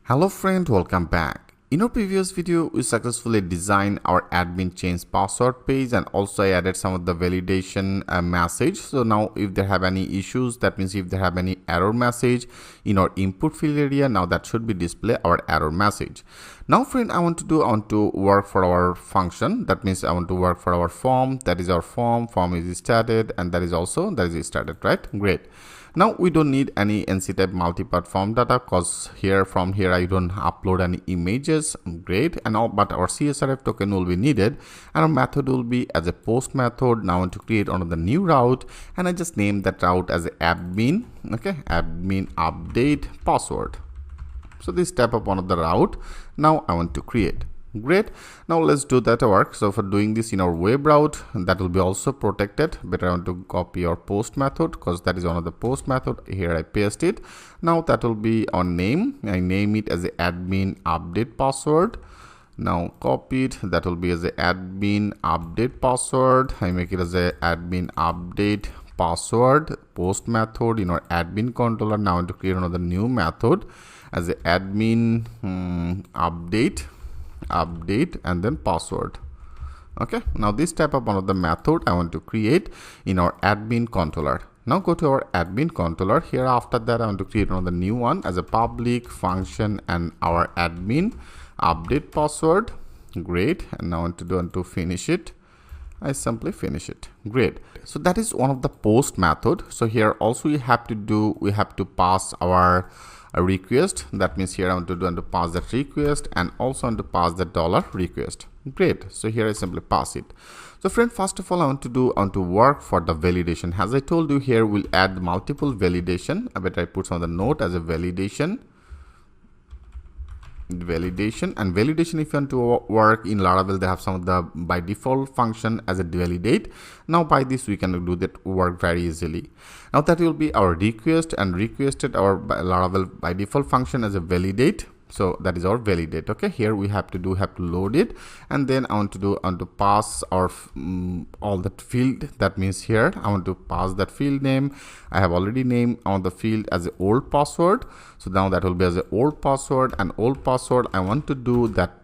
Hello friend, welcome back. In our previous video, we successfully designed our admin change password page and also I added some of the validation message. So now if there have any issues, that means if there have any error message in our input field area, now that should be display our error message. Now friend, I want to work for our function. That means I want to work for our form. That is our form is started and that is started, right? Great. Now we don't need any NC type multi-part form data because from here I don't upload any images. Great. And all, but our CSRF token will be needed and our method will be as a post method. Now I want to create another new route and I just name that route as admin. Okay, admin update password. So this type of one of the route now I want to create. Great. Now let's do that work. So for doing this in our web route, that will be also protected. Better I want to copy our post method because that is one of the post method. Here I paste it. Now that will be our name. I name it as the admin update password. Now copy it. That will be as the admin update password. I make it as a admin update password post method in our admin controller. Now I want to create another new method as the admin update and then password. Okay, now this type of one of the method I want to create in our admin controller. Now go to our admin controller. Here after that I want to create another new one as a public function and our admin update password. Great. And now I want to finish it. I simply finish it. Great. So that is one of the post method. So here also we have to pass our request. That means here I want to pass that request and also want to pass the $request. Great. So here I simply pass it. So friend, first of all I want to work for the validation. As I told you, here we'll add multiple validation. I bet I put some of the note as a validation and validation. If you want to work in Laravel, they have some of the by default function as a validate. Now by this we can do that work very easily. Now that will be our request and requested our Laravel by default function as a validate. So that is our validate. Okay, here we have to load it and then I want to pass our all that field. That means here I want to pass that field name. I have already named on the field as the old password. So now that will be as an old password, and old password I want to do that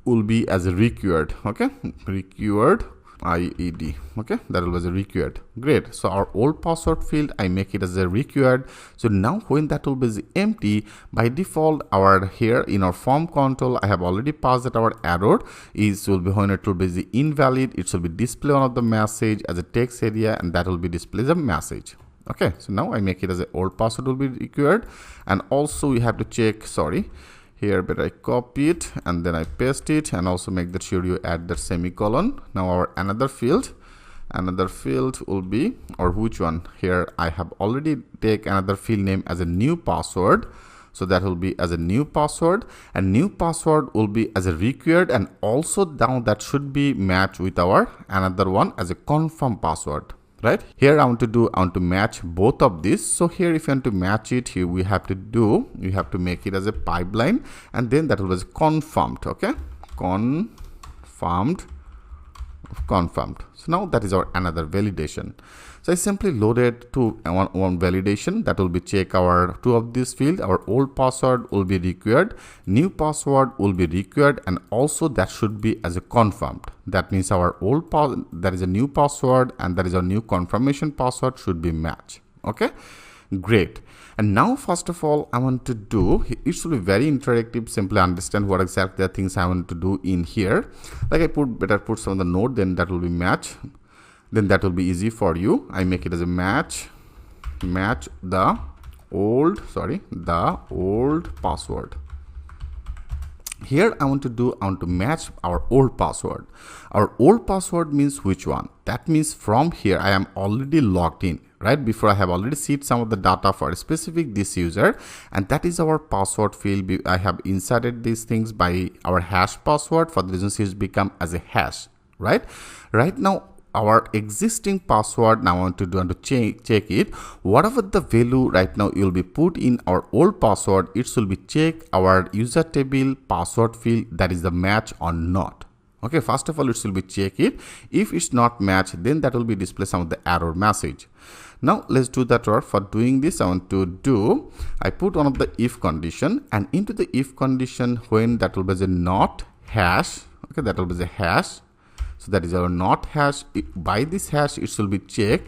will be as a required. Okay, required IED. Okay, that was a required. Great. So our old password field I make it as a required. So now when that will be empty, by default our here in our form control I have already passed that our error will be when it will be invalid, it will be display one of the message as a text area and that will be display the message. Okay, so now I make it as a old password will be required, and also we have to check, here but I copy it and then I paste it and also make that sure you add the semicolon. Now our another field will be, or which one, here I have already take another field name as a new password. So that will be as a new password, and new password will be as a required, and also down that should be matched with our another one as a confirm password. Right here I want to match both of these. So here if you want to match it, here we have to make it as a pipeline and then that was confirmed. Okay, confirmed. So now that is our another validation. So I simply loaded to one validation that will be check our two of these field. Our old password will be required, new password will be required, and also that should be as a confirmed. That means our old that is a new password and that is our new confirmation password should be matched. Okay, great. And now first of all I want to do, it should be very interactive, simply understand what exactly the things I want to do in here. Like I better put some of the node, then that will be match, then that will be easy for you. I make it as a match the old password. Here I want to match our old password. Our old password means which one? That means from here I am already logged in, right? Before I have already seen some of the data for a specific this user, and that is our password field. I have inserted these things by our hash password. For the reasons it's become as a hash, right? Right now our existing password, now I want to check it. Whatever the value right now you'll be put in our old password, it will be check our user table password field that is the match or not. Okay, first of all it will be check it. If it's not matched, then that will be display some of the error message. Now let's do that work. For doing this, I want to do, I put one of the if condition, and into the if condition, when that will be the not hash, okay, that will be the hash. So that is our not hash. By this hash, it will be check.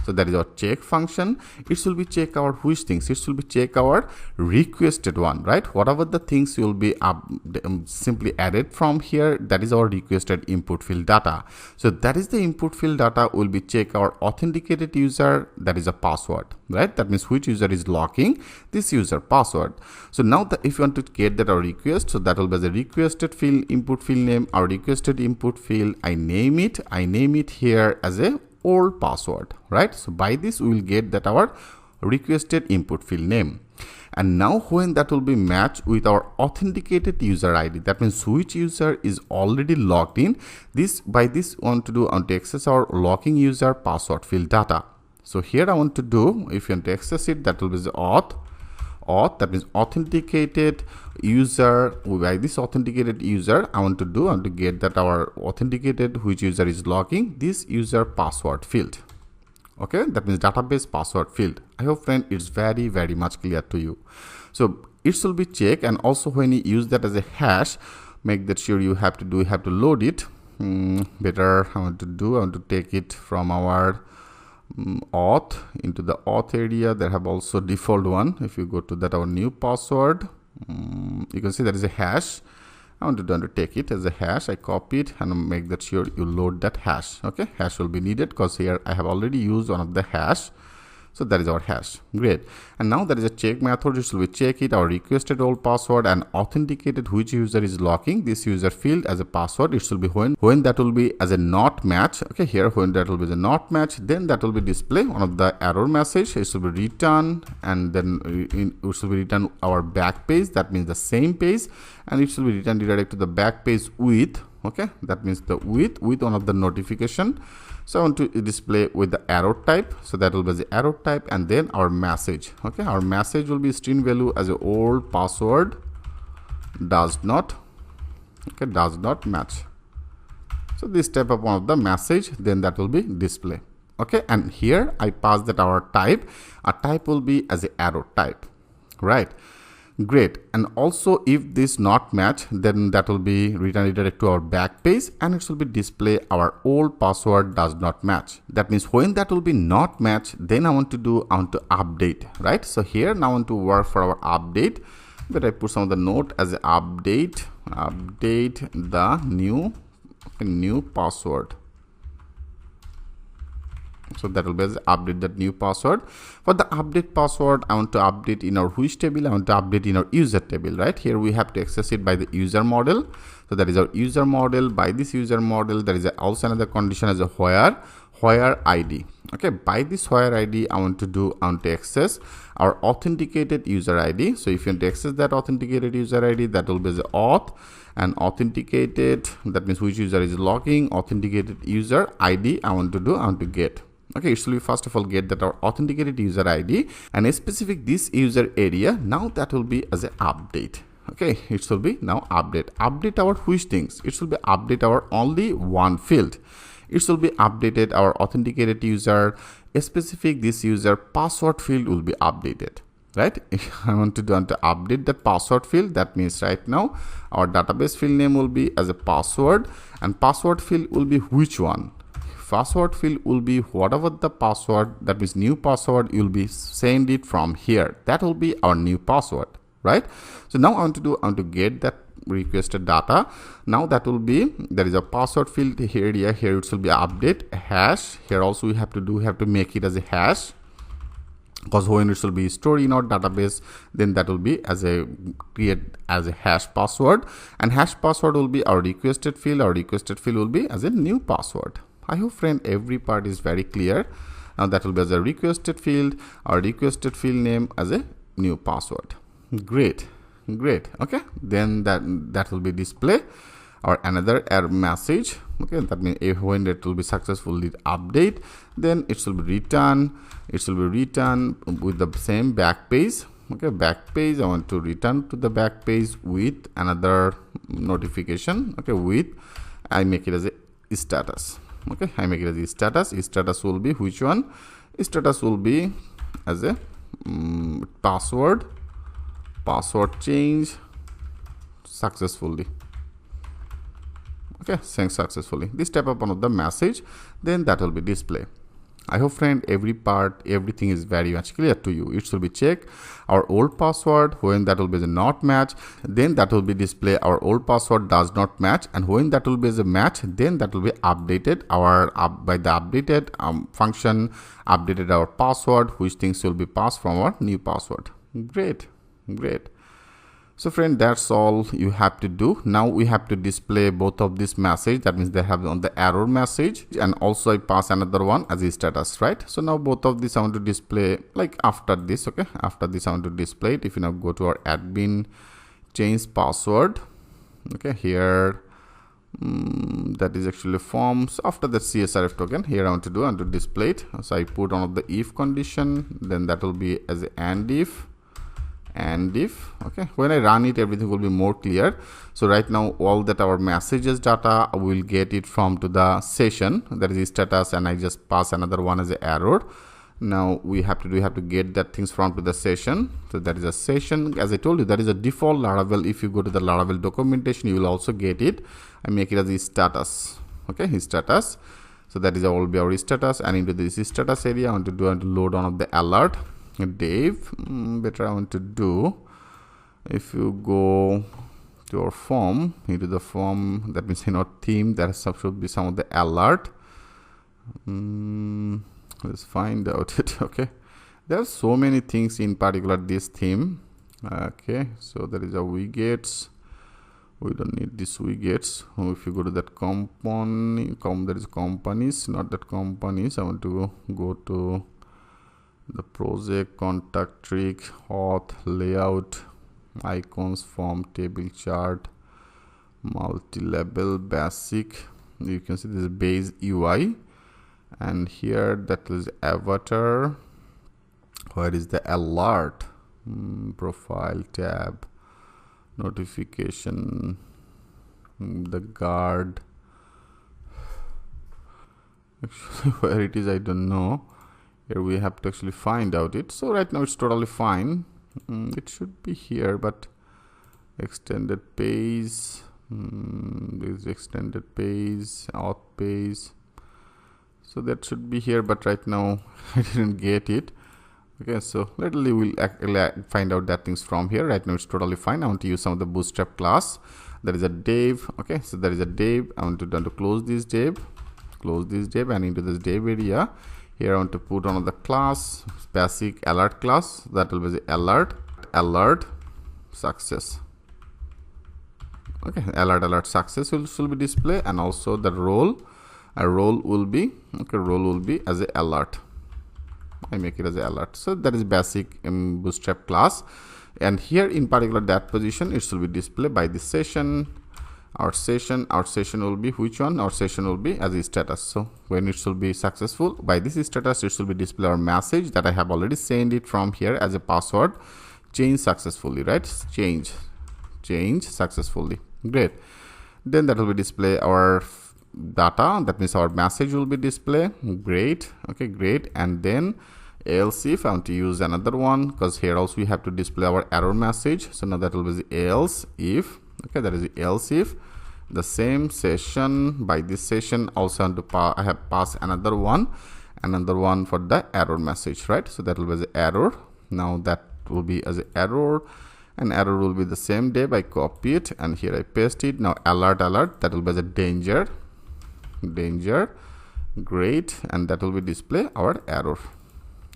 So that is our check function. It will be check our which things. It will be check our requested one, right? Whatever the things will be simply added from here, that is our requested input field data. So that is the input field data will be check our authenticated user, that is a password, right? That means which user is locking this user password. So now if you want to get that our request, so that will be the requested field input field name, our requested input field. I name it here as a old password, right? So by this we will get that our requested input field name. And now when that will be matched with our authenticated user ID, that means which user is already logged in, by this want to access our locking user password field data. So here I want to do, if you want to access it, that will be the auth, that means authenticated user. By this authenticated user, I want to get that our authenticated which user is logging this user password field. Okay, that means database password field. I hope friend it's very much clear to you. So it will be check, and also when you use that as a hash, make that sure you have to load it. Better I want to take it from our auth into the auth area. There have also default one. If you go to that our new password, you can see there is a hash. I want to take it as a hash. I copy it and make that sure you load that hash. Okay, hash will be needed because here I have already used one of the hash. So that is our hash. Great. And now there is a check method. It will be check it our requested old password and authenticated which user is locking this user field as a password. It will be when that will be as a not match. Okay, here when that will be the not match, then that will be display one of the error message. It will be return, and then it will be return our back page. That means the same page, and it will be returned direct to the back page with, okay, that means the with one of the notification. So I want to display with the arrow type. So that will be the arrow type, and then our message. Okay, our message will be string value as a old password does not match. So this type of one of the message, then that will be display. Okay, and here I pass that our type. Our type will be as a arrow type, right? Great. And also if this not match, then that will be returned direct to our back page, and it will be display our old password does not match. That means when that will be not match, then I want to update, right? So here now I want to work for our update, but I put some of the note as a update the new password. So that will be as update that new password. For the update password, I want to update in our which table? I want to update in our user table, right? Here we have to access it by the user model. So that is our user model. By this user model, there is also another condition as a where ID. Okay, by this where ID, I want to access our authenticated user ID. So if you want to access that authenticated user ID, that will be the auth, and authenticated, that means which user is logging authenticated user ID. I want to get. Okay, it should be first of all get that our authenticated user ID and a specific this user area. Now that will be as a update. Okay, it will be now update our which things. It will be update our only one field. It will be updated our authenticated user, a specific this user password field will be updated, right? If I want to update that password field, that means right now our database field name will be as a password, and password field will be which one? Password field will be whatever the password, that means new password, you'll be send it from here. That will be our new password, right? So now I want to get that requested data. Now that will be, there is a password field here it will be update hash. Here also we have to make it as a hash, because when it will be stored in our database, then that will be as a create as a hash password, and hash password will be our requested field. Our requested field will be as a new password. I hope friend every part is very clear. Now that will be as a requested field, our requested field name as a new password. Great. Okay, then that will be display or another error message. Okay, that means when it will be successfully update, then it will be return. It will be returned with the same back page. Okay, back page, I want to return to the back page with another notification. Okay, with I make it as a status. Okay, I make it as a status. Status will be which one? Status will be as a password change successfully. Okay, sent successfully. This type of one of the message, then that will be display. I hope friend everything is very much clear to you. It should be check our old password. When that will be the not match, then that will be display our old password does not match, and when that will be as a match, then that will be updated by the updated function updated our password, which things will be passed from our new password. Great. So friend, that's all you have to do. Now we have to display both of this message. That means they have on the error message, and also I pass another one as a status, right? So now both of these I want to display like after this. Okay, after this I want to display it. If you now go to our admin change password, okay, here that is actually forms. After the CSRF token, here I want to display it. So I put on the if condition, then that will be as a and if. Okay, when I run it, everything will be more clear. So right now all that our messages data will get it from to the session, that is status, and I just pass another one as an error. Now we have to get that things from to the session. So that is a session. As I told you, that is a default Laravel. If you go to the Laravel documentation, you will also get it. I make it as a status. Okay, status. So that is will be our status, and into this status area I want to load on of the alert Dave. Better I want to do, if you go to our form, into the form, that means in our theme there should be some of the alert. Let's find out it. Okay, there are so many things in particular this theme. Okay, so there is a widgets. We don't need this widgets. If you go to that company, there is companies, not that companies. I want to go to the project, contact trick, auth, layout, icons, form, table, chart, multi-level, basic. You can see this is base UI, and here that is avatar. Where is the alert? Profile tab, notification, the guard. Actually, where it is I don't know. Here we have to actually find out it. So right now it's totally fine. It should be here, but extended page, this extended page, auth page. So that should be here, but right now I didn't get it. Okay, so literally we'll find out that things from here. Right now it's totally fine. I want to use some of the bootstrap class. There is a div. Okay, so there is a div. I want to close this div, and into this div area. Here I want to put on the class basic alert class. That will be the alert success. Okay, alert success will be display, and also the role. A role will be as a alert. I make it as a alert. So that is basic bootstrap class, and here in particular that position it should be displayed by the session. Our session will be which one? Our session will be as a status. So when it should be successful, by this status it should be display our message that I have already sent it from here as a password change successfully, right? Change successfully. Great. Then that will be display our data, that means our message will be display. Great. Okay, great. And then else if I want to use another one, because here also we have to display our error message. So now that will be the else if. Okay, that is the else if the same session, by this session also I have passed another one for the error message, right? So that will be the error. Now that will be as an error, and error will be the same div. I copy it and here I paste it. Now alert, that will be the danger. Great, and that will be display our error.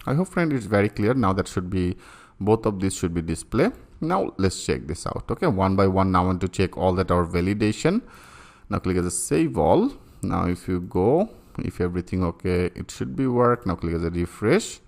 I hope friend it's very clear. Now that should be, both of these should be display. Now let's check this out. Okay, one by one. Now I want to check all that our validation. Now click as a save all. Now if you go, if everything okay, it should be work. Now click as a refresh.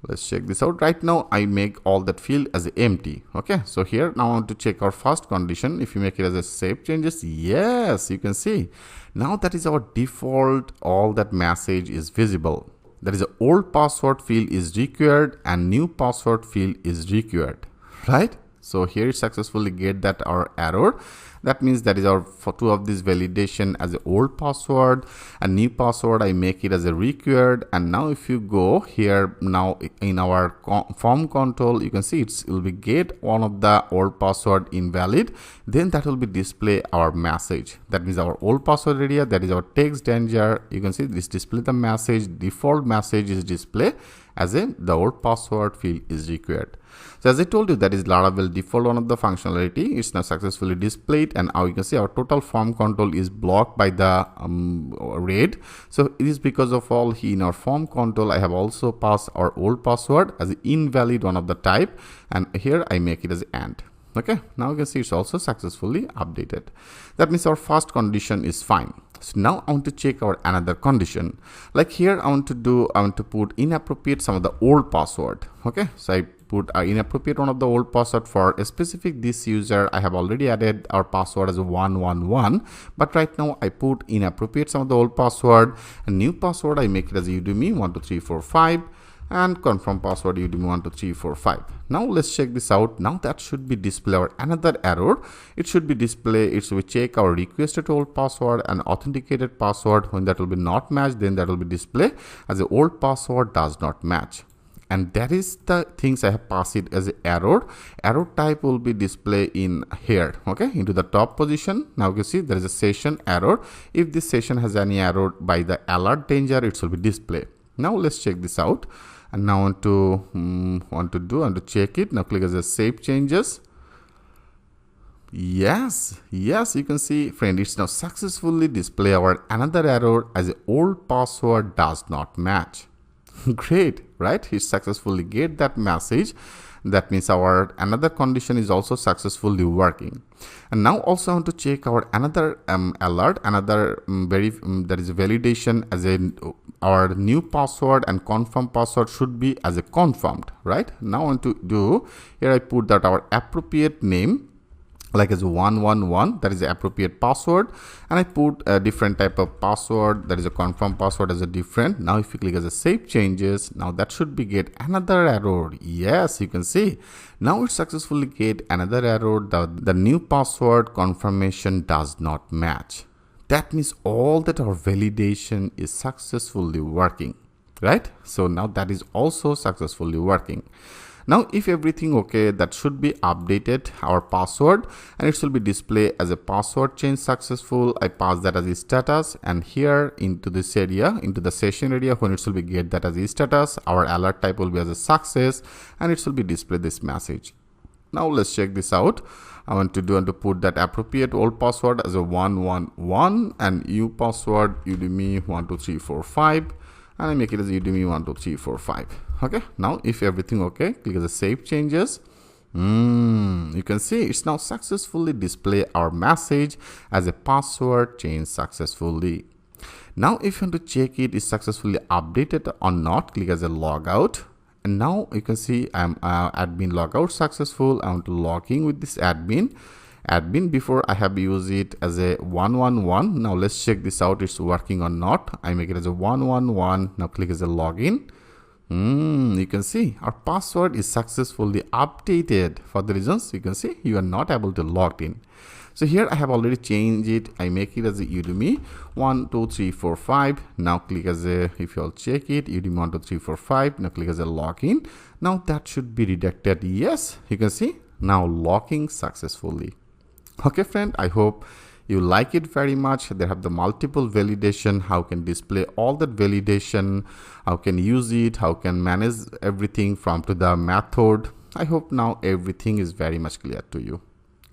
Let's check this out. Right now I make all that field as empty. Okay, so here now I want to check our first condition. If you make it as a save changes, yes, you can see now that is our default. All that message is visible. That is a old password field is required and new password field is required, right? So here it successfully get that our error. That means that is our for two of this validation as an old password, a new password I make it as a required. And now if you go here now in our form control, you can see it will be get one of the old password invalid, then that will be display our message. That means our old password area, that is our text danger. You can see this display the message, default message is display as a the old password field is required. So as I told you, that is Laravel default one of the functionality. It's now successfully displayed, and now you can see our total form control is blocked by the red. So it is because of all in our form control I have also passed our old password as invalid one of the type, and here I make it as AND. Okay, now you can see it's also successfully updated. That means our first condition is fine. So now I want to check our another condition. Like here I want to put inappropriate some of the old password. Okay, so I put inappropriate one of the old password for a specific this user. I have already added our password as a 111, but right now I put inappropriate some of the old password. A new password I make it as Udemy 12345. And confirm password Udemy 12345. Now let's check this out. Now that should be display our another error. It should be display, it should check our requested old password and authenticated password. When that will be not matched, then that will be display as the old password does not match. And that is the things I have passed it as an error. Error type will be display in here, okay, into the top position. Now you can see there is a session error. If this session has any error by the alert danger, it will be display. Now let's check this out. And now want to check it. Now click as a save changes. Yes, you can see, friend, it's now successfully display our another error as the old password does not match. Great, right? It successfully get that message. That means our another condition is also successfully working. And now also I want to check our another alert, another that is validation as our new password and confirm password should be as a confirmed, right? Now I want to do here I put that our appropriate name like as 111, that is the appropriate password, and I put a different type of password, that is a confirm password as a different. Now if you click as a save changes, now that should be get another error. Yes, you can see now it successfully get another error. The new password confirmation does not match. That means all that our validation is successfully working, right? So now that is also successfully working. Now if everything okay, that should be updated our password, and it will be displayed as a password change successful. I pass that as a status, and here into this area, into the session area, when it will be get that as a status, our alert type will be as a success, and it will be display this message. Now let's check this out. I want to put that appropriate old password as a 111 and new password Udemy 12345, and I make it as Udemy 12345. Okay, now if everything okay, click as a save changes. You can see it's now successfully display our message as a password change successfully. Now if you want to check it is successfully updated or not, click as a logout. And now you can see I'm admin logout successful. I want to log in with this admin. Before I have used it as a 111. Now let's check this out, it's working or not. I make it as a 111. Now click as a login. You can see our password is successfully updated. For the reasons you can see you are not able to log in. So here I have already changed it. I make it as a Udemy 12345. Now click as a, if you all check it, Udemy 12345. Now click as a login. Now that should be redacted. Yes, you can see now logging successfully. Okay friend, I hope you like it very much. They have the multiple validation, how can display all that validation, how can use it, how can manage everything from to the method. I hope now everything is very much clear to you.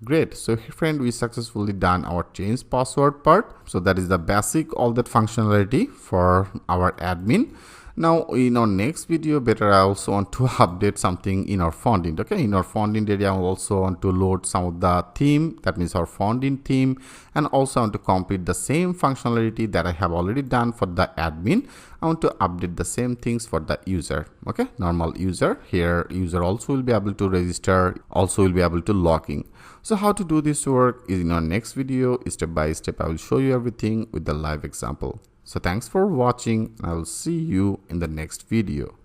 Great. So friend, we successfully done our change password part. So that is the basic all that functionality for our admin. Now in our next video, better I also want to update something in our fondant. Okay, in our fondant area I also want to load some of the theme, that means our fondant theme, and also want to complete the same functionality that I have already done for the admin. I want to update the same things for the user. Okay, normal user. Here user also will be able to register, also will be able to log in. So how to do this work is in our next video. Step by step I will show you everything with the live example. So thanks for watching, and I will see you in the next video.